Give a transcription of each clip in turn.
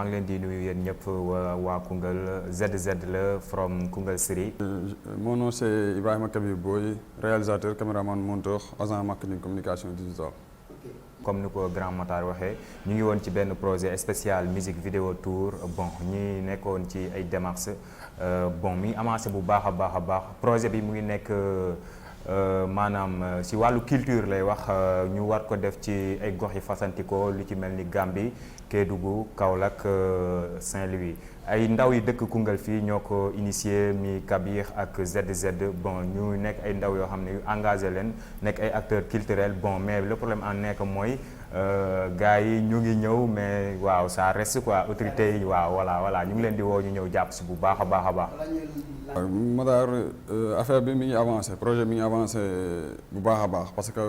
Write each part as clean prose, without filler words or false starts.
maa ngi leen di nuyu yéen ñëpp waa Koungheul ZZ la from Koungheul Série. Mon nom c'est Ibrahima Kabir Boy, réalisateur, caméraman, monteur, agent marketing communication digitale. Comme ni ko Grand Matar waxee ñu ngi woon ci benn projet spécial musique vidéo tour bon ñi nekkoon ci ay démarches bon mi ngi avancé bu baax a baax projet bi mu ngi nekk maanaam si wàllu culture lay wax ñu war ko def ci ay gox yi fasantikoo lu ci mel ni Gambie Kédougou Kaolack Saint-Louis ay ndaw yi dëkk Koungheul fii ñoo ko initié mi Kabir ak ZZ bon ñu nekk ay ndaw yoo xam ne yu engagé leen nekk ay acteurs culturels bon mais le problème en nekk mooy gars yi ñu ngi ñëw mais waaw ça reste quoi autorités yi waaw voilà ñu ngi leen di woo ñu ñëw jàpp si bu baax a baax. Matar affaire bi mi ngi avancé projet mi ngi avancé bu baax a baax parce que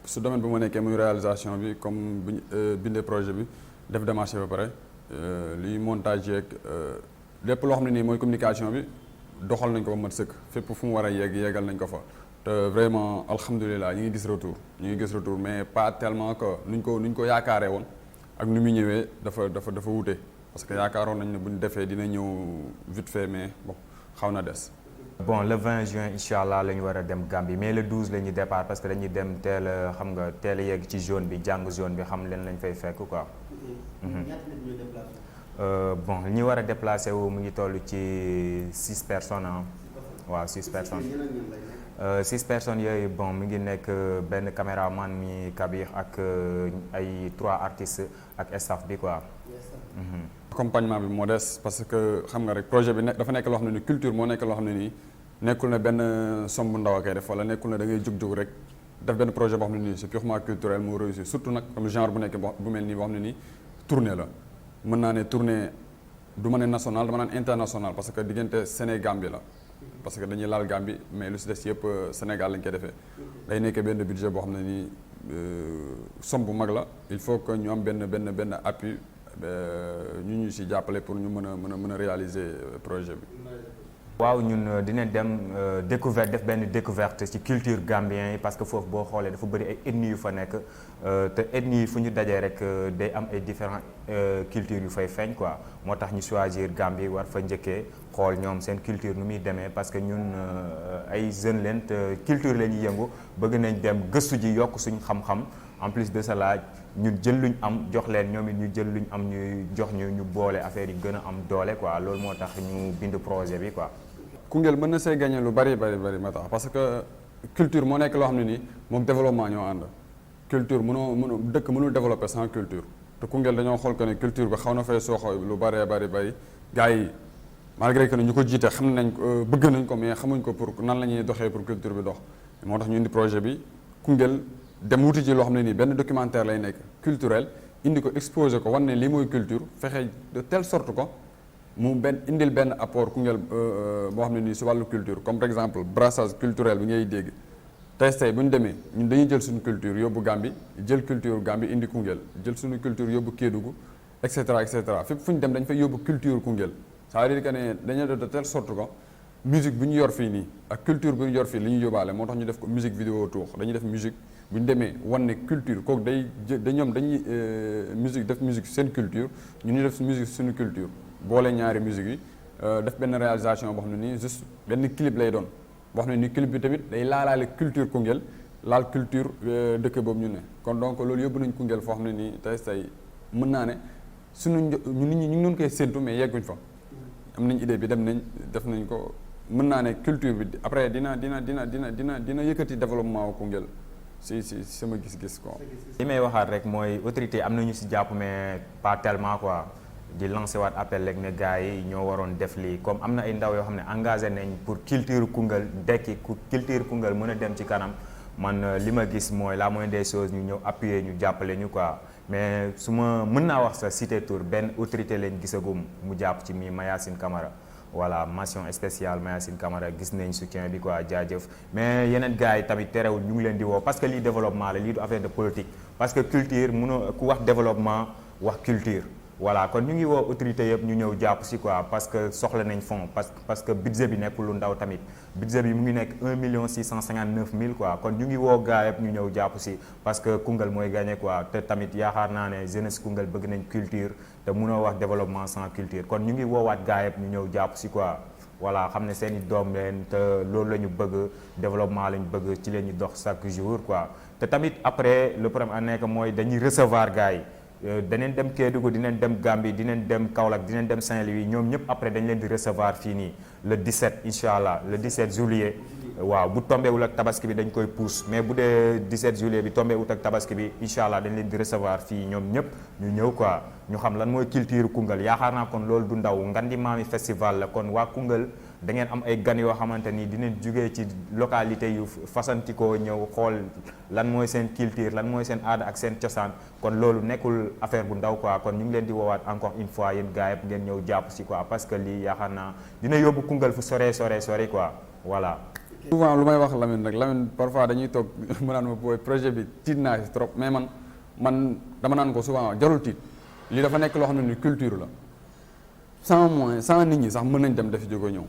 su domaine bi ma nekkee muy réalisation bi comme bu bindee projet bi def démarche ba pare liy montage yeeg lépp loo xam ne nii mooy communication bi doxal nañ ko ba mat sëkk fépp fu mu war a yeggal nañ ko fa te vraiment alhamdulilah ñu ngi gis retour mais pas tellement que nuñ ko yaakaaree woon ak nu muy ñëwee dafa wute parce que yaakaaroon nañ ne bu ñu defee dina ñëw vite fait mais bon xaw na des. Bon le 20 juin incha allah la ñu war a dem Gambie mais le 12 la ñuy départ parce que dañuy dem teel a xam nga teel a yegg ci zone bi jàng zone bi xam leen lañ fay fekk quoi. Bon ñi war a déplacé wu mu ngi toll ci 6 personnes ah. waaw 6 personnes. 6 personnes yooyu bon mu ngi nekk benn caméraman mi Kabir ak ay 3 artistes ak staff bi quoi. accompagnement bi moo des parce que xam nga rek projet bi dafa nekk loo xam ne ni culture moo nekk loo xam ne nii nekkul ne benn somme bu ndaw a koy def wala nekkul ne da ngay jóg rek def benn projet boo xam ne nii c'est purement culturel moo réussir surtout nag comme genre bu nekk bu mel nii boo xam ne nii tournée la mën naa ne tournée du ma ne national dama naan international parce que diggante Sénégal la parce que dañuy laal Gambie mais lu si des yëpp Sénégal lañ koy defee day nekk benn budget boo xam ne nii somme bu mag la il faut que ñu am benn appui ñu si jàppale pour ñu mën a réaliser projet bi. waaw ñun dinañ dem def benn découverte ci culture gambien yi parce que foofu boo xoolee dafa bëri ay ethnies yu fa nekk te ethnies yi fu ñu dajee rek day am ay différentes cultures yu fay feeñ quoi moo tax ñu choisir Gambie war fa njëkkee xool ñoom seen culture nu muy demee parce que ñun ay jeunes leen te culture la ñuy yëngu bëgg nañ dem gëstu ji yokk suñu xam-xam en plus de cela ñun jël luñ am jox leen ñoom it ñu jël luñ am ñu jox ñu boole affaire yi gën a am doole quoi loolu moo tax ñu bind projet bi quoi. Koungheul mën na see gagné lu bari ma tax parce que culture moo nekk loo xam ne nii moom développement ñoo ànd culture dëkk mënul développer sans culture te Koungheul dañoo xool que ne culture bi xaw na fay sooxo lu bari gars yi malgré que ne ñu ko jiite xam nañ ko bëgg nañ ko mais xamuñ ko pour nan la ñuy doxee pour culture bi dox moo tax ñu indi projet bi Koungheul dem wuti ci loo xam ne nii benn documentaire lay nekk culturel indi ko exposé ko wan ne lii mooy culture fexe de telle sorte ko mu indil benn apport Koungheul boo xam ne nii si wàllu culture comme par exemple brassage culturel bi ngay dégg tey bu ñu demee ñun dañuy jël suñu culture yóbbu Gambie jël culture Gambie indi Koungheul jël suñu culture yóbbu Kédougou et cetera fépp fu ñu dem dañ fay yóbbu culture Koungheul ça veut dire que ne dañuy def de telle sorte que musique bu ñu yor fii nii ak culture bu ñu yor fii li ñu yóbbaale moo tax ñu def ko musique vidéo tour dañuy def musique bu ñu demee wan ne culture kooku ñoom dañuy def musique seen culture ñu def musique suñu culture boole ñaari musique yi def benn réalisation boo xam ne nii juste benn clip lay doon boo xam ne nii clip bi tamit day laalaale culture Koungheul laal culture dëkk boobu ñu ne kon donc loolu yóbbu nañ Koungheul foo xam ne nii tey mën naa ne suñu nit ñi ñu ngi doon koy séntu mais yegguñ fa am nañ idée bi def nañ ko mën naa ne culture bi après dina yëkkati développement wu Koungheul si sama gis-gis quoi. li may waxaat rek mooy autorité am nañu si jàpp mais pas tellement quoi. di lancer waat appel rek ne gars yi ñoo waroon def lii comme am na ay ndaw yoo xam ne engagé nañ pour culture Koungheul dekki culture Koungheul mën a dem ci kanam man li ma gis mooy la moindre des choses ñu ñëw appuyer ñu jàppale ñu quoi mais su ma mën naa wax sa cité tour benn autorité lañ gisagum mu jàpp ci mi Mayacine Camara voilà mention spéciale Mayacine Camara gis nañ soutien bi quoi jaajëf mais yeneen gars yi tamit terewul ñu ngi leen di woo parce que lii développement la lii du affaire de politique parce que culture mënoo ku wax développement wax culture voilà kon ñu ngi woo autorité yëpp ñu ñëw jàpp si quoi parce que soxla nañ fonds parce que budget bi nekkul lu ndaw tamit budget bi mu ngi nekk 1 659 000 quoi kon ñu ngi woo gaa yëpp ñu ñëw jàpp si parce que Koungheul mooy gagné quoi te tamit yaakaar naa ne jeunesse Koungheul bëgg nañ culture te mënoo wax développement sans culture kon ñu ngi woowaat gaa yëpp ñu ñëw jàpp si quoi voilà xam ne seen i doom leen te loolu la ñu bëgg développement la ñu bëgg ci la ñu dox chaque jour quoi te tamit après le problème a nekk mooy dañuy recevoir gars yi daneen dem Kédougou dinañ dem Gambie dinañ dem Kaolack dinañ dem Saint-Louis ñoom ñëpp après dañ leen di recevoir fii nii le 17 incha allah le 17 juillet waaw bu tombéwul ak tabaski bi dañ koy pousse mais bu dee 17 juillet bi tombéwul ak tabaski bi incha allah dañ leen di recevoir fii ñoom ñëpp ñu ñëw quoi ñu xam lan mooy culture Koungheul yaakaar naa kon loolu du ndaw Ngandi Mami festival la kon waa Koungheul da ngeen am ay gan yoo xamante ni dinañ jugee ci localité yu fasantikoo ñëw xool lan mooy seen culture lan mooy seen aada ak seen cosaan kon loolu nekkul affaire bu ndaw quoi kon ñu ngi leen di woowaat encore une fois yéen gars yëpp ngeen ñëw jàpp si quoi parce que lii yaakaar naa dina yóbbu Koungheul fu sore quoi voilà. souvent lu may wax Lamine rek Lamine parfois dañuy toog mu naan ma booy projet bi tiit naa si trop mais man dama naan ko souvent jarul tiit lii dafa nekk loo xam ne ni culture la sans moyen sans nit ñi sax mën nañ dem defi jógo ñëw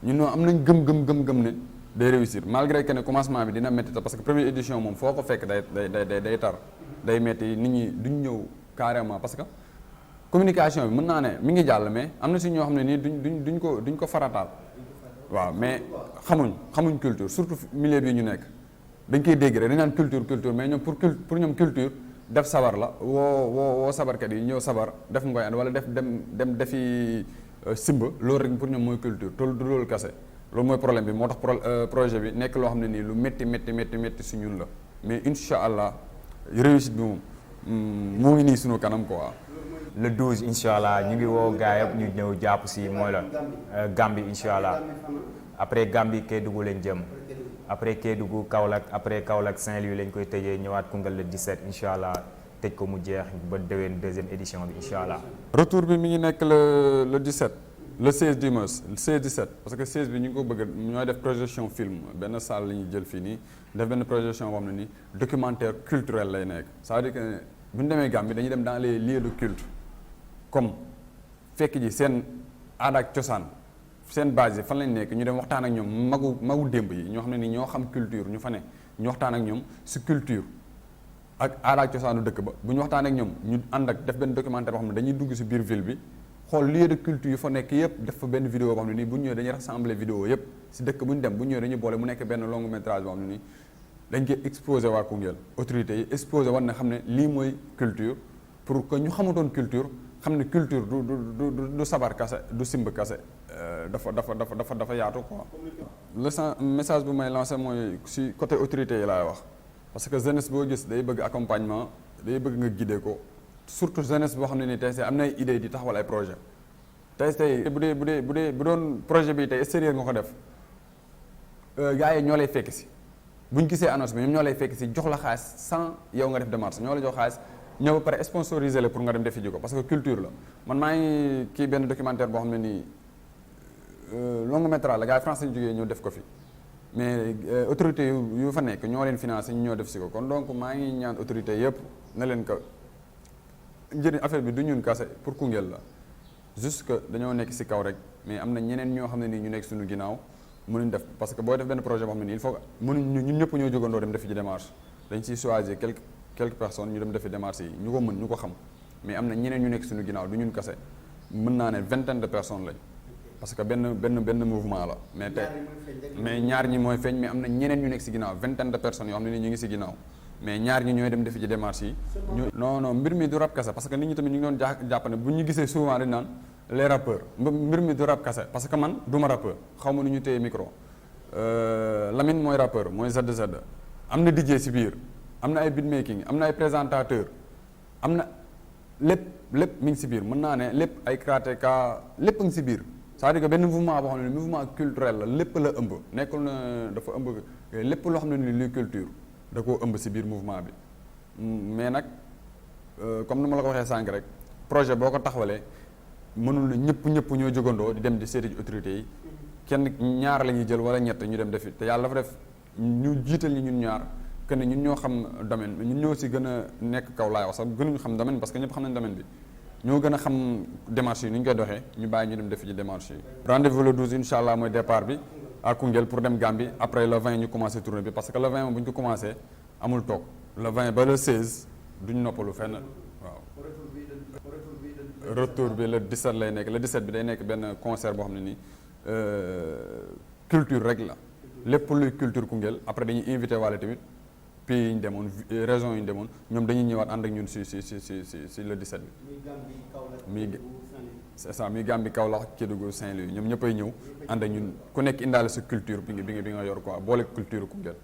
ñun ñoo am nañ gëm ne day réussir malgré que ne commencement bi dina métti parce que première édition moom foo ko fekk day tar day métti nit ñi duñ ñëw carrément parce que communication bi mën naa ne mi ngi jàll mais am na si ñoo xam ne nii duñ ko farataal waaw mais xamuñ culture surtout milieu bi ñu nekk dañ koy dégg rek dañ naan culture mais ñoom pour ñoom culture def sabar la woo sabarkat yi ñëw sabar def ngoyaan wala dem defi simba loolu rek pour ñoom mooy culture te du loolu kase loolu mooy problème bi moo tax projet bi nekk loo xam ne nii lu métti si ñun la mais incha allah réussite bi moom moo ngi nii sunu kanam quoi. le 12 incha allah ñu ngi woo gars yëpp ñu ñëw jàpp si mooy la Gambie incha allah après Gambie Kédougou lañ jëm après Kédougou Kaolack après Kaolack Saint-Louis lañ koy tëjee ñëwaat Koungheul le 17 incha allah tëj ko mu jeex ba déwén deuxième édition bi incha allah. retour bi mi ngi nekk le 17 le 16 du mois le 16 17 parce que 16 bi ñu ngi ko bëgg ñooy def projection film benn salle la ñuy jël fii nii def benn projection boo xam ne nii documentaire culturel lay nekk ça veut dire que bu ñu demee Gambie dañuy dem dans les lieux de culte comme fekk ji seen aada ak cosaan seen base yi fan lañ nekk ñu dem waxtaan ak ñoom magu démb yi ñoo xam ne nii ñoo xam culture ñu fa ne ñu waxtaan ak ñoom si culture ak aada ak cosaanu dëkk ba bu ñu waxtaan ak ñoom ñu ànd ak def benn documentaire boo xam ne dañuy dugg si biir ville bi xool lieu de culture yu fa nekk yëpp def fa benn vidéo boo xam ne nii bu ñu ñëwee dañuy rassembler vidéo yëpp si dëkk bu ñu dem bu ñu ñëwee dañuy boole mu nekk benn long métrage boo xam ne nii dañ koy exposé waa Koungheul autorités yi exposé war na xam ne lii mooy culture pour que ñu xamutoon culture xam ne culture du sabar kase du simb kase dafa yaatu quoi. le message bu may lancé mooy si côté autorité yi laay wax parce que jeunesse boo gis day bëgg accompagnement day bëgg nga guider ko surtout jeunesse boo xam ne ni tey am na ay idée di taxawal ay projet tey bu doon projet bi tey extérieur nga ko def gars yi ñoo lay fekk si buñ gisee annonce bi ñoom ñoo lay fekk si jox la xaalis sans yow nga def démarche ñoo la jox xaalis ñëw ba pare sponsoriser la pour nga dem defi ji ko parce que culture la man maa ngi kii benn documentaire boo xam ne nii long métrage la gars yi France lañu jógee ñëw def ko fi mais autorité yu fa nekk ñoo leen financé ñu ñoo def si ko kon donc maa ngi ñaan autorité yëpp na leen ko njëriñ affaire bi du ñun kase pour Koungheul la juste que dañoo nekk si kaw rek mais am na ñeneen ñoo xam ne nii ñu nekk suñu ginnaaw mënuñ def parce que booy def benn projet boo xam ne nii il faut que mënuñ ñun ñëpp ñoo jógandoo dem defi ci démarche dañ ciy choisir quelques personnes ñu dem defi démarche yi ñu ko mën ñu ko xam mais am na ñeneen ñu nekk suñu ginnaaw du ñun kase mën naa ne vingtaine de personnes lañ parce que benn mouvement la mais ñaar ñi mooy feeñ mais am na ñeneen ñu nekk si ginnaaw vingtaine de personnes yoo xam ne nii ñu ngi si ginnaaw mais ñaar ñi ñooy dem defi ci démarche yi non mbir mi du rap kase parce que nit ñi tamit ñu ngi doon jàpp ne bu ñu gisee souvent dañ naan les rappeurs mbir mi du rap kase parce que man du ma rappeur xaw ma nu ñu téye micro Lamine mooy rappeur mooy ZZ am na DJ si biir am na ay beatmaking am na ay présentateur am na lépp mi ngi si biir mën naa ne lépp ay karatéka lépp a ngi si biir c'est-à-dire que benn mouvement boo xam ne mouvement culturel la lépp la ëmb nekkul na dafa ëmb lépp loo xam ne ni luy culture da koo ëmb si biir mouvement bi mais nag comme ni ma la ko waxee sànq rek projet boo ko taxawalee mënul na ñëpp ñoo jógandoo di dem di seeti ci autorités yi kenn ñaar la ñuy jël wala ñett ñu dem defi te yàlla dafa def ñu jiital ñun ñaar que ne ñun ñoo xam domaine ñun ñoo si gën a nekk kaw laay wax sax gënuñu xam domaine parce que ñëpp xam nañ domaine bi ñoo gën a xam démarche yi ni ñu koy doxee ñu bàyyi ñu dem def ci démarche yi. rendez-vous le 12 incha allah mooy départ bi à Koungheul pour dem Gambie après le 20 ñu commencé tournée bi parce que le 20 moom bu ñu ko commencé amul toog le 20 ba le 16 duñ noppalu fenn waaw. retour bi le 17 lay nekk le 17 bi day nekk benn concert boo xam ne nii culture rek la lépp luy culture Koungheul après dañuy invité waale tamit pays yi ñu demoon régions yi ñu demoon ñoom dañuy ñëwaat ànd ak ñun si le 17 bi. muy c'est ça muy Gambie Kaolack Kédougou Saint-Louis ñoom ñëppay ñëw ànd ak ñun ku nekk indaale sa culture bi nga yor quoi boole culture Koungheul.